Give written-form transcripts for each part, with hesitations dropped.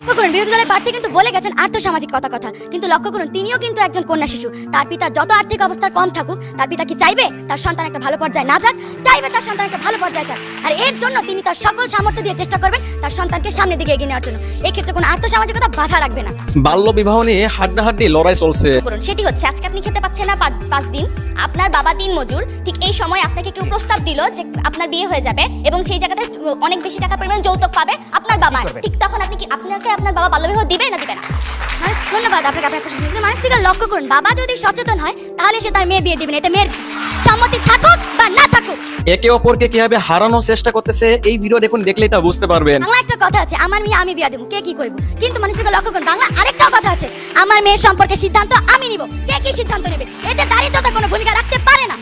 বিরোধী দলের প্রার্থী কিন্তু বলে গেছেন আর্থসামাজিক কথা কিন্তু লক্ষ্য করুন তিনিও কিন্তু একজন কন্যা শিশু। তার পিতার যত আর্থিক অবস্থা কম থাকুক, তার পিতা কি চাইবে তার সন্তান একটা ভালো পর্যায়ে না যাক? চাইবে তার সন্তান একটা ভালো পর্যায়ে যাক। আর এর জন্য তিনি তার সকল সামর্থ্য দিয়ে চেষ্টা করবেন তার সন্তানকে সামনের দিকে এগিয়ে নেওয়ার জন্য। এই ক্ষেত্রে কোনো আর্থসামাজিকতা বাধা রাখবে না। বাল্য বিবাহ নিয়ে হাড্ডাহাড্ডি লড়াই চলছে। সেটি হচ্ছে আজকে আপনি খেতে পাচ্ছেন না 5 দিন, আপনার বাবা দিন মজুর, ঠিক এই সময় আপনাকে কেউ প্রস্তাব দিল যে আপনার বিয়ে হয়ে যাবে এবং সেই জায়গাতে অনেক বেশি টাকা পরিমাণ যৌতুক পাবে আপনার বাবা, ঠিক তখন আপনি কি আপনাকে আপনার বাবা বাল্য বিবাহ দিবে না দিবে না? ধন্যবাদ আপনাকে। আপনার প্রশ্ন মানে স্পিকার লক্ষ্য করুন, বাবা যদি সচেতন হয় তাহলে সে তার মেয়ে বিয়ে দিবেন, এতে মেয়ের সম্মতি থাকুক বা না থাকুক। একে অপরকে কিভাবে হারানোর চেষ্টা করতেছে এই ভিডিও দেখুন, দেখলেই তা বুঝতে পারবেন। বাংলা একটা কথা আছে, আমার মেয়ে আমি বিয়ে দেবো, কে কি করবো। কিন্তু মানে স্পিকার লক্ষ্য করুন, বাংলা আরেকটাও কথা আছে, আমার মেয়ের সম্পর্কে সিদ্ধান্ত আমি নিব, কে কি সিদ্ধান্ত নেবে। এতে দারিদ্রতা কোনো ভূমিকা রাখতে পারে না।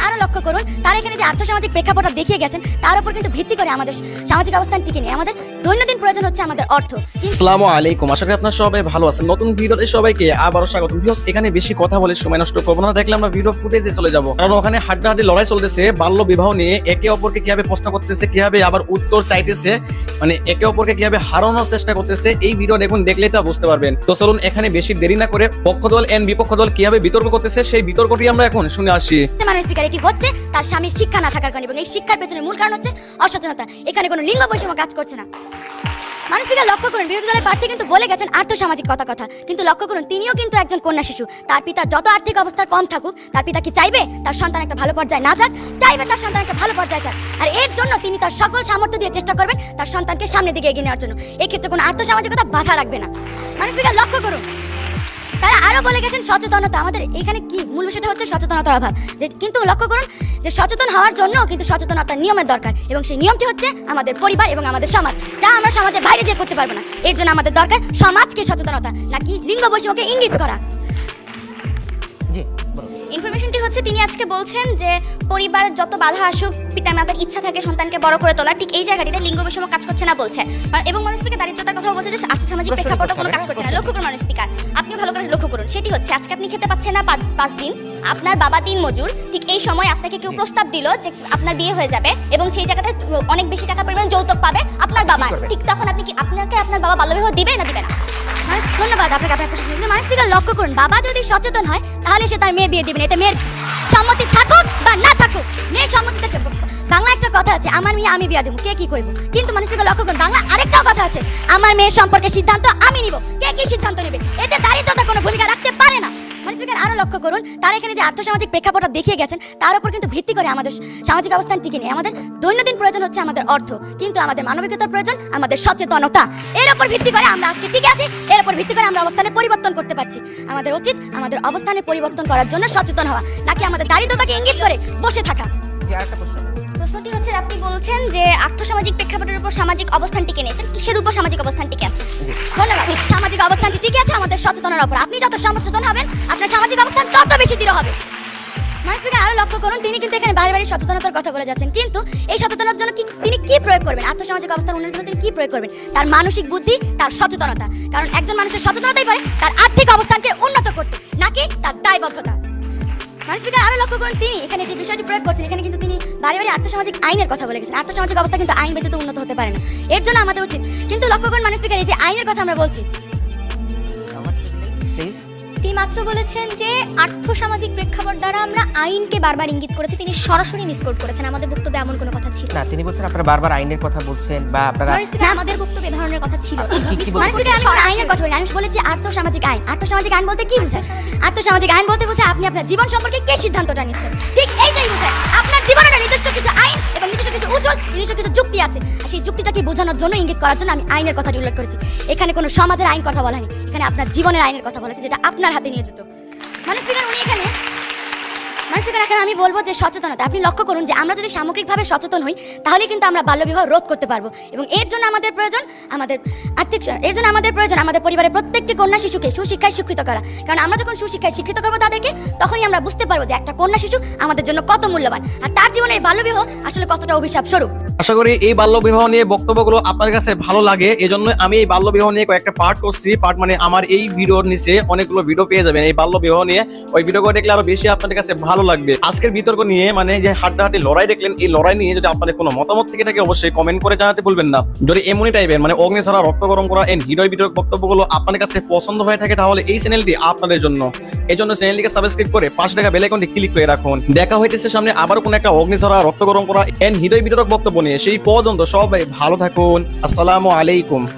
আরো লক্ষ্য করুন, তারা এখানে যে আর্থসামাজিক প্রেক্ষাপটটা দেখিয়ে গেছেন তার উপর কিন্তু ভিত্তি করে আমাদের সামাজিক অবস্থান টিকে নেই। আমাদের দৈনন্দিন প্রয়োজন হচ্ছে আমাদের অর্থ। আসসালামু আলাইকুম, আশা করি আপনারা সবাই ভালো আছেন। নতুন ভিডিওতে সবাইকে আবারও স্বাগত। ভিউয়ার্স, এখানে বেশি কথা বলে সময় নষ্ট করব না, দেখলে আমরা ভিডিও ফুটেজে চলে যাব। কারণ ওখানে হাড্ডাহাড্ডি লড়াই চলতেছে বাল্য বিবাহ নিয়ে। একে অপরকে কিভাবে প্রশ্ন করতেছে, কিভাবে আবার উত্তর চাইতেছে, মানে একে অপরকে কিভাবে হারানোর চেষ্টা করতেছে এই ভিডিও দেখুন, দেখলেই তা বুঝতে পারবেন। তো চলুন এখানে বেশি দেরি না করে পক্ষ দল এন্ড বিপক্ষ দল কিভাবে বিতর্ক করতেছে সেই বিতর্কটি আমরা এখন শুনে আসি। মানে স্পিকার এটি হচ্ছে তার স্বামীর শিক্ষা না থাকার কারণে, এবং এই শিক্ষার পেছনে মূল কারণ হচ্ছে অসচেতনতা। এখানে কোনো লিঙ্গ বৈষম্য কাজ করছে না। মানুষ স্পিকার লক্ষ্য করুন, বিরোধী দলের প্রার্থী কিন্তু বলে গেছেন আর্থসামাজিক কথা কিন্তু লক্ষ্য করুন তিনিও কিন্তু একজন কন্যা শিশু। তার পিতার যত আর্থিক অবস্থা কম থাকুক, তার পিতা কি চাইবে তার সন্তান একটা ভালো পর্যায়ে না যাক? চাইবে তার সন্তান একটা ভালো পর্যায়ে যাক। আর এর জন্য তিনি তার সকল সামর্থ্য দিয়ে চেষ্টা করবেন তার সন্তানকে সামনের দিকে এগিয়ে নেওয়ার জন্য। এই ক্ষেত্রে কোনো আর্থসামাজিকতা বাধা রাখবে না। মানুষ স্পিকার লক্ষ্য করুন, তারা আরো বলে গেছেন সচেতনতা। আমাদের এখানে কি মূল বিষয়টা হচ্ছে সচেতনতার অভাব। যে কিন্তু লক্ষ্য করুন যে সচেতন হওয়ার জন্য কিন্তু সচেতনতার নিয়মের দরকার, এবং সেই নিয়মটি হচ্ছে আমাদের পরিবার এবং আমাদের সমাজ, যা আমরা সমাজের বাইরে যেয়ে করতে পারবো না। এর জন্য আমাদের দরকার সমাজকে সচেতনতা, নাকি লিঙ্গ বৈষম্যকে ইঙ্গিত করা। ইনফরমেশনটি হচ্ছে তিনি আজকে বলছেন যে পরিবার যত বাধা আসুক, পিতামাতার ইচ্ছা থাকে সন্তানকে বড় করে তোলা, ঠিক এই জায়গাটিতে লিঙ্গ বৈষম্য কাজ করছে না বলছে। এবং মানুষ স্পিকার দারিদ্রতার কথা বলছে যে আর্থসামাজিক প্রেক্ষাপটে কোনো কাজ করছে না। লক্ষ্য করুন মানুষ স্পিকার, আপনি ভালো করে লক্ষ্য করুন, সেটি হচ্ছে আজকে আপনি খেতে পাচ্ছেন না 5 দিন, আপনার বাবা দিন মজুর, ঠিক এই সময় আপনাকে কেউ প্রস্তাব দিল যে আপনার বিয়ে হয়ে যাবে এবং সেই জায়গাতে অনেক বেশি টাকা পরিমাণ যৌতুক পাবে আপনার বাবা, ঠিক তখন আপনি কি আপনাকে আপনার বাবা বাল্য বিবাহ দিবে না দিবে না? ধন্যবাদ আপনাকে। আপনার প্রশ্ন মানে স্পিকার লক্ষ্য করুন, বাবা যদি সচেতন হয় তাহলে সে তার মেয়ে বিয়ে দিবেন, এতে মেয়ের সম্মতি থাকুক বা না থাকুক, মেয়ের সম্মতি থাকবে। বাংলা একটা কথা আছে, আমার মেয়ে আমি বিয়ে দেবো, কে কি করবো। কিন্তু মানুষ স্পিকার লক্ষ্য করুন, বাংলা আরেকটাও কথা আছে, আমার মেয়ের সম্পর্কে সিদ্ধান্ত আমি নিব, কে কি সিদ্ধান্ত নেবে। এতে দারিদ্রতা কোনো ভূমিকা রাখতে পারে না। আরো লক্ষ্য করুন, তারা এখানে যে আর্থসামাজিক প্রেক্ষাপটটা দেখিয়ে গেছেন তার উপর কিন্তু ভিত্তি করে আমাদের সামাজিক অবস্থান টিকে নেই। আমাদের দৈনন্দিন প্রয়োজন হচ্ছে আমাদের অর্থ, কিন্তু আমাদের মানবিকতার প্রয়োজন আমাদের সচেতনতা। এর উপর ভিত্তি করে আমরা আজকে টিকে আছি, এর উপর ভিত্তি করে আমরা অবস্থানে পরিবর্তন করতে পারছি। আমাদের উচিত আমাদের অবস্থানে পরিবর্তন করার জন্য সচেতন হওয়া, নাকি আমাদের দারিদ্রতাকে ইঙ্গিত করে বসে থাকা। প্রশ্নটি হচ্ছে আপনি বলছেন যে আর্থসামাজিক প্রেক্ষাপটের উপর সামাজিক অবস্থান টিকে নেই, কিসের উপর সামাজিক অবস্থান টিকে আছে? ধন্যবাদ। সামাজিক অবস্থানটি টিকে আছে আমাদের সচেতনের উপর। আপনি যত সচেতন হবেন আপনার সামাজিক অবস্থান তত বেশি দৃঢ় হবে। স্পিকার আরো লক্ষ্য করুন, তিনি কিন্তু এখানে বাড়ি বাড়ি সচেতনতার কথা বলে যাচ্ছেন, কিন্তু এই সচেতনতার জন্য তিনি কি প্রয়োগ করবেন, আর্থসামাজিক অবস্থার উন্নয়নের জন্য তিনি কি প্রয়োগ করবেন? তার মানসিক বুদ্ধি, তার সচেতনতা। কারণ একজন মানুষের সচেতনতাই পারে তার আর্থিক অবস্থানকে উন্নত করতে, নাকি তার দায়বদ্ধতা। স্পিকার আরো লক্ষ্য করুন, তিনি এখানে যে বিষয়টি প্রয়োগ করছেন, এখানে কিন্তু তিনি বাড়ি বাড়ি আর্থসামাজিক আইনের কথা বলে গেছেন। আর্থসামাজিক অবস্থা কিন্তু আইন ব্যতীত উন্নত হতে পারে না, এর জন্য আমাদের উচিত। কিন্তু লক্ষ্য করুন স্পিকার, এই যে আইনের কথা আমরা বলছি, তিনি মাত্র বলেছেন যে আর্থসামাজিক প্রেক্ষাপট দ্বারা আমরা আইনকে বারবার ইঙ্গিত করেছি, তিনি সরাসরি মিসকোট করেছেন। আমাদের বক্তব্যে এমন কোনো কথা ছিল না। তিনি বলছেন আপনারা বারবার আইনের কথা বলছেন, বা আপনারা আমাদের বক্তব্যে ধরনের কথা ছিল। আইনের কথা বলি, আমি বলেছি আর্থসামাজিক আইন। আর্থসামাজিক আইন বলতে কি বোঝায়? আর্থসামাজিক আইন বলতে বোঝায় আপনি আপনার জীবন সম্পর্কে কে সিদ্ধান্তটা নিচ্ছেন, ঠিক এইটাই বোঝায়। আপনার জীবনের নির্দিষ্ট কিছু আইন এবং নির্দিষ্ট কিছু উজ্জ্বল নিজস্ব কিছু যুক্তি আছে, আর সেই যুক্তিটাকে বোঝানোর জন্য, ইঙ্গিত করার জন্য আমি আইনের কথাটি উল্লেখ করেছি। এখানে কোনো সমাজের আইন কথা বলা নেই, এখানে আপনার জীবনের আইনের কথা বলেছে, যেটা আপনার হাতে নিয়োজিত। স্পিকার উনি এখানে আমি বলবো যে সচেতনতা। আপনি লক্ষ্য করুন যে আমরা যদি সামগ্রিকভাবে সচেতন হই তাহলে কিন্তু আমরা বাল্যবিবাহ রোধ করতে পারবো, এবং এর জন্য আমাদের প্রয়োজন আমাদের পরিবারের প্রত্যেকটি কন্যা শিশুকে সুশিক্ষায় শিক্ষিত করা। কারণ আমরা যখন সুশিক্ষায় শিক্ষিত করবো তাদেরকে, তখনই আমরা বুঝতে পারবো যে একটা কন্যা শিশু আমাদের জন্য কত মূল্যবান, আর তার জীবনের বাল্যবিবাহ আসলে কতটা অভিশাপ স্বরূপ। আশা করি এই বাল্য বিবাহ নিয়ে বক্তব্যগুলো আপনার কাছে ভালো লাগে, এজন্য আমি এই বাল্য বিবাহ নিয়ে কয়েকটা পার্ট করছি। পার্ট মানে আমার এই ভিডিওর নিচে অনেকগুলো ভিডিও পেয়ে যাবেন এই বাল্য বিবাহ নিয়ে। ওই ভিডিওগুলো দেখলে আরো বেশি আপনাদের কাছে ভালো ভালো লাগবে। আজকের বিতর্ক নিয়ে মানে যে হাড্ডাহাড্ডি লড়াই দেখলেন, এই লড়াই নিয়ে যদি আপনাদের কোনো মতামত থেকে থাকে অবশ্যই কমেন্ট করে জানাতে ভুলবেন না। যদি এমনই টাইপের মানে অগ্নি ছাড়া রক্ত গরম করা এন্ড হৃদয় বিতর্ক বক্তব্যগুলো আপনাদের কাছে পছন্দ হয়ে থাকে তাহলে এই চ্যানেলটি আপনাদের জন্য। এই জন্য চ্যানেলটিকে সাবস্ক্রাইব করে পাশে থাকা বেল আইকনটি ক্লিক করে রাখুন। দেখা হইতেছে সামনে আবার কোন একটা অগ্নি ছাড়া রক্ত গরম করা এন্ড হৃদয় বিতর্ক বক্তব্য নিয়ে। সেই পর্যন্ত সবাই ভালো থাকুন। আসসালামু আলাইকুম।